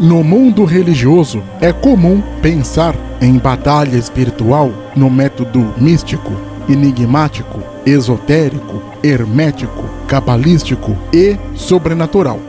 No mundo religioso, é comum pensar em batalha espiritual no método místico, enigmático, esotérico, hermético, cabalístico e sobrenatural.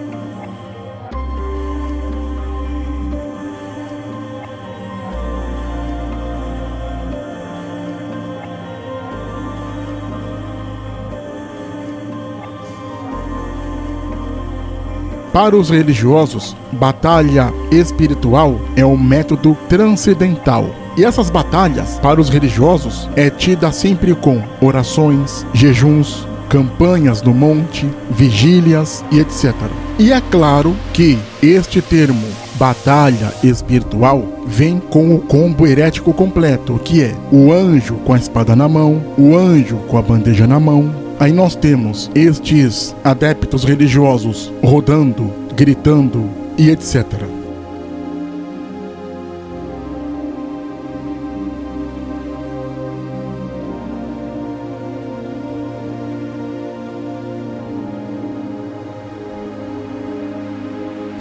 Para os religiosos, batalha espiritual é um método transcendental. E essas batalhas, para os religiosos, é tida sempre com orações, jejuns, campanhas no monte, vigílias e etc. E é claro que este termo, batalha espiritual, vem com o combo herético completo, que é o anjo com a espada na mão, o anjo com a bandeja na mão. Aí nós temos estes adeptos religiosos rodando, gritando e etc.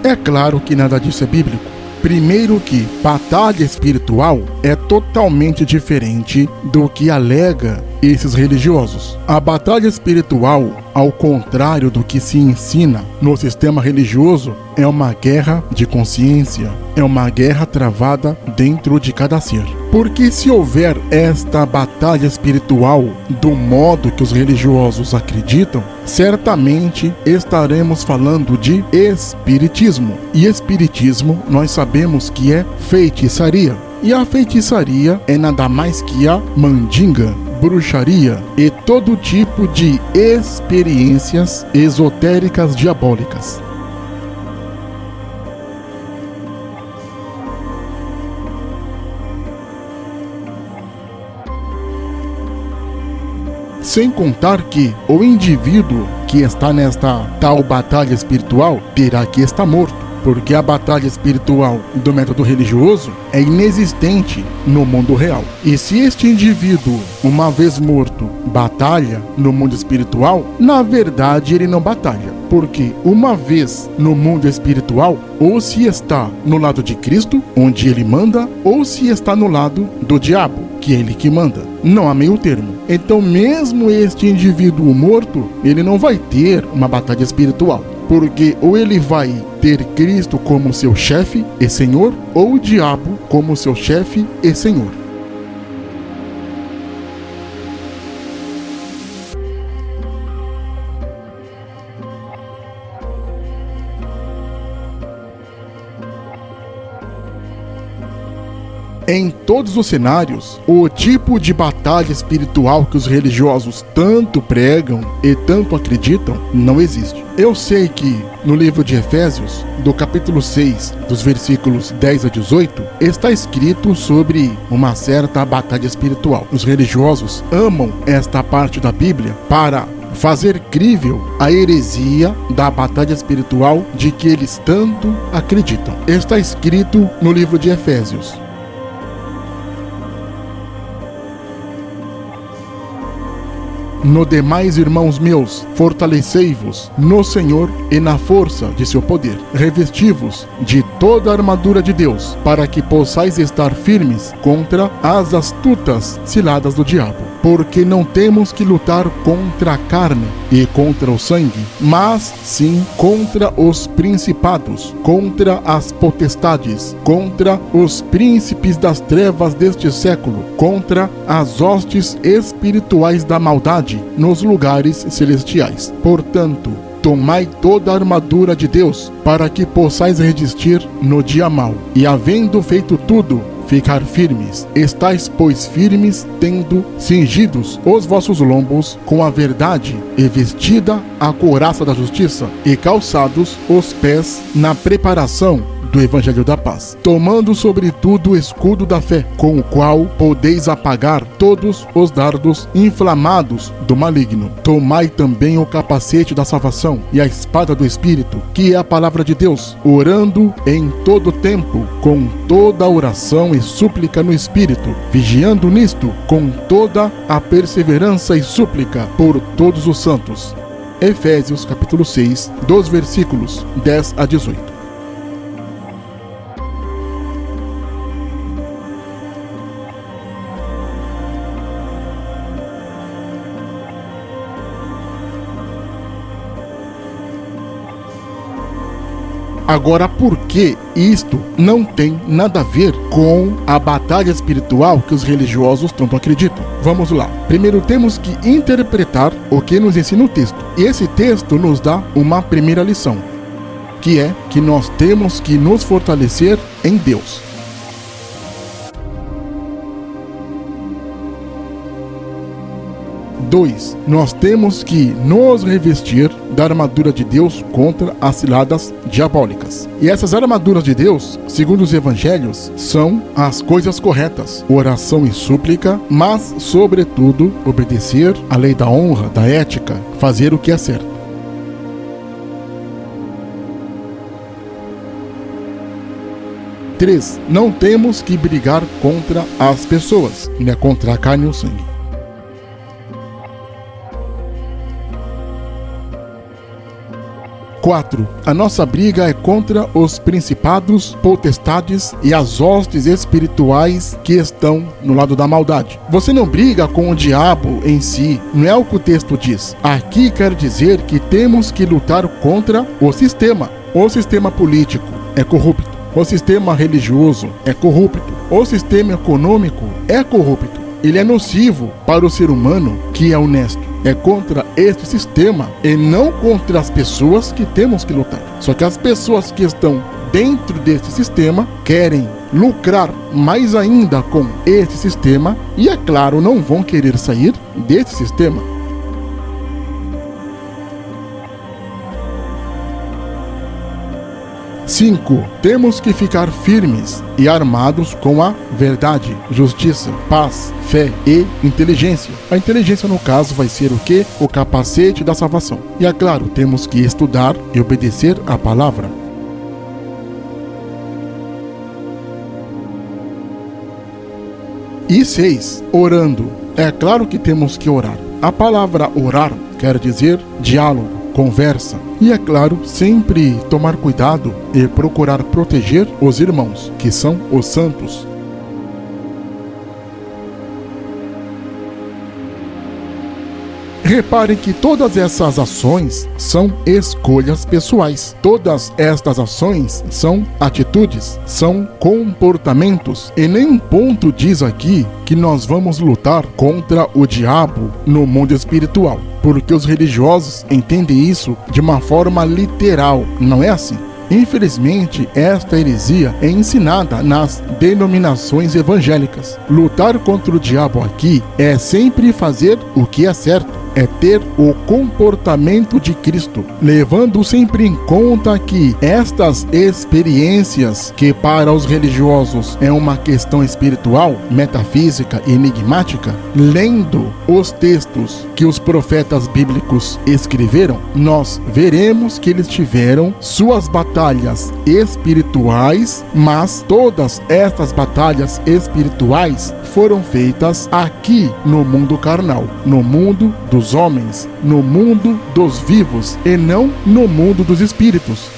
É claro que nada disso é bíblico. Primeiro que batalha espiritual é totalmente diferente do que alega esses religiosos. A batalha espiritual, ao contrário do que se ensina no sistema religioso, é uma guerra de consciência, é uma guerra travada dentro de cada ser. Porque se houver esta batalha espiritual do modo que os religiosos acreditam, certamente estaremos falando de espiritismo. E espiritismo nós sabemos que é feitiçaria. E a feitiçaria é nada mais que a mandinga, bruxaria e todo tipo de experiências esotéricas diabólicas. Sem contar que o indivíduo que está nesta tal batalha espiritual terá que estar morto, porque a batalha espiritual do método religioso é inexistente no mundo real. E se este indivíduo, uma vez morto, batalha no mundo espiritual, na verdade ele não batalha, porque uma vez no mundo espiritual, ou se está no lado de Cristo, onde ele manda, ou se está no lado do diabo, que é ele que manda. Não há meio termo. Então mesmo este indivíduo morto, ele não vai ter uma batalha espiritual, porque ou ele vai ter Cristo como seu chefe e senhor, ou o diabo como seu chefe e senhor. Em todos os cenários, o tipo de batalha espiritual que os religiosos tanto pregam e tanto acreditam não existe. Eu sei que no livro de Efésios, do capítulo 6, dos versículos 10 a 18, está escrito sobre uma certa batalha espiritual. Os religiosos amam esta parte da Bíblia para fazer crível a heresia da batalha espiritual de que eles tanto acreditam. Está escrito no livro de Efésios: No demais, irmãos meus, fortalecei-vos no Senhor e na força de seu poder. Revesti-vos de toda a armadura de Deus, para que possais estar firmes contra as astutas ciladas do diabo. Porque não temos que lutar contra a carne e contra o sangue, mas sim contra os principados, contra as potestades, contra os príncipes das trevas deste século, contra as hostes espirituais da maldade nos lugares celestiais. Portanto, tomai toda a armadura de Deus, para que possais resistir no dia mau, e havendo feito tudo, ficar firmes. Estais, pois, firmes, tendo cingidos os vossos lombos com a verdade, e vestida a couraça da justiça, e calçados os pés na preparação do Evangelho da Paz, tomando sobretudo o escudo da fé, com o qual podeis apagar todos os dardos inflamados do maligno. Tomai também o capacete da salvação e a espada do Espírito, que é a palavra de Deus, orando em todo tempo, com toda oração e súplica no Espírito, vigiando nisto com toda a perseverança e súplica por todos os santos. Efésios capítulo 6, dos versículos 10 a 18. Agora, por que isto não tem nada a ver com a batalha espiritual que os religiosos tanto acreditam? Vamos lá. Primeiro temos que interpretar o que nos ensina o texto. E esse texto nos dá uma primeira lição, que é que nós temos que nos fortalecer em Deus. Dois, nós temos que nos revestir da armadura de Deus contra as ciladas diabólicas. E essas armaduras de Deus, segundo os evangelhos, são as coisas corretas, oração e súplica, mas, sobretudo, obedecer à lei da honra, da ética, fazer o que é certo. Três, não temos que brigar contra as pessoas, né, contra a carne e o sangue. 4. A nossa briga é contra os principados, potestades e as hostes espirituais que estão no lado da maldade. Você não briga com o diabo em si, não é o que o texto diz. Aqui quer dizer que temos que lutar contra o sistema. O sistema político é corrupto. O sistema religioso é corrupto. O sistema econômico é corrupto. Ele é nocivo para o ser humano que é honesto. É contra este sistema e não contra as pessoas que temos que lutar. Só que as pessoas que estão dentro deste sistema querem lucrar mais ainda com este sistema e, é claro, não vão querer sair deste sistema. 5. Temos que ficar firmes e armados com a verdade, justiça, paz, fé e inteligência. A inteligência, no caso, vai ser o quê? O capacete da salvação. E, é claro, temos que estudar e obedecer à palavra. E 6. Orando. É claro que temos que orar. A palavra orar quer dizer diálogo, conversa. E, é claro, sempre tomar cuidado e procurar proteger os irmãos, que são os santos. Reparem que todas essas ações são escolhas pessoais. Todas estas ações são atitudes, são comportamentos. E nenhum ponto diz aqui que nós vamos lutar contra o diabo no mundo espiritual, porque os religiosos entendem isso de uma forma literal. Não é assim. Infelizmente, esta heresia é ensinada nas denominações evangélicas. Lutar contra o diabo aqui é sempre fazer o que é certo, é ter o comportamento de Cristo, levando sempre em conta que estas experiências, que para os religiosos é uma questão espiritual, metafísica e enigmática, lendo os textos que os profetas bíblicos escreveram, nós veremos que eles tiveram suas batalhas espirituais, mas todas estas batalhas espirituais foram feitas aqui no mundo carnal, no mundo dos homens, no mundo dos vivos e não no mundo dos espíritos.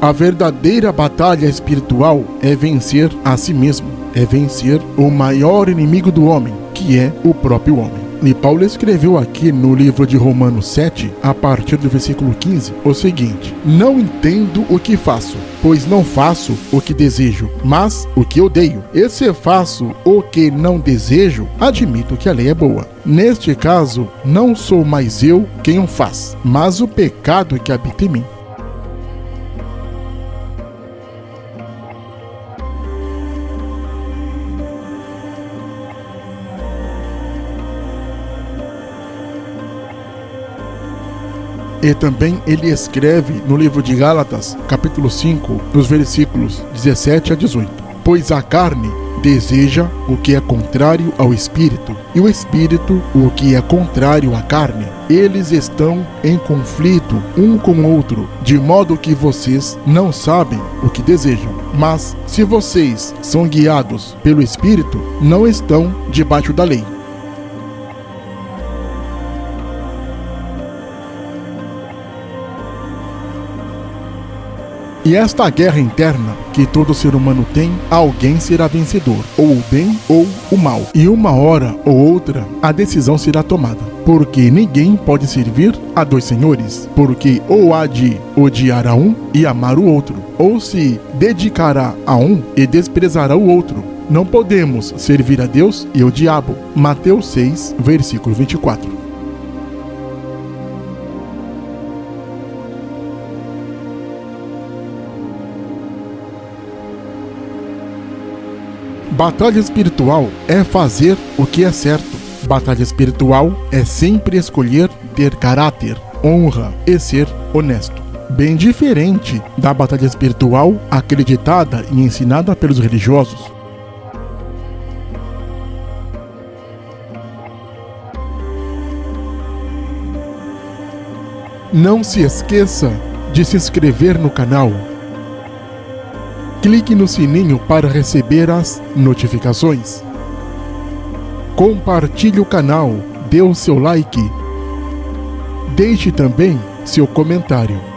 A verdadeira batalha espiritual é vencer a si mesmo, é vencer o maior inimigo do homem, que é o próprio homem. E Paulo escreveu aqui no livro de Romanos 7, a partir do versículo 15, o seguinte: não entendo o que faço, pois não faço o que desejo, mas o que odeio. E se faço o que não desejo, admito que a lei é boa. Neste caso, não sou mais eu quem o faz, mas o pecado que habita em mim. E também ele escreve no livro de Gálatas, capítulo 5, nos versículos 17 a 18. Pois a carne deseja o que é contrário ao espírito, e o espírito o que é contrário à carne. Eles estão em conflito um com o outro, de modo que vocês não sabem o que desejam. Mas se vocês são guiados pelo espírito, não estão debaixo da lei. E esta guerra interna que todo ser humano tem, alguém será vencedor, ou o bem ou o mal. E uma hora ou outra, a decisão será tomada. Porque ninguém pode servir a dois senhores, porque ou há de odiar a um e amar o outro, ou se dedicará a um e desprezará o outro. Não podemos servir a Deus e o diabo. Mateus 6, versículo 24. Batalha espiritual é fazer o que é certo. Batalha espiritual é sempre escolher ter caráter, honra e ser honesto. Bem diferente da batalha espiritual acreditada e ensinada pelos religiosos. Não se esqueça de se inscrever no canal. Clique no sininho para receber as notificações. Compartilhe o canal, dê o seu like. Deixe também seu comentário.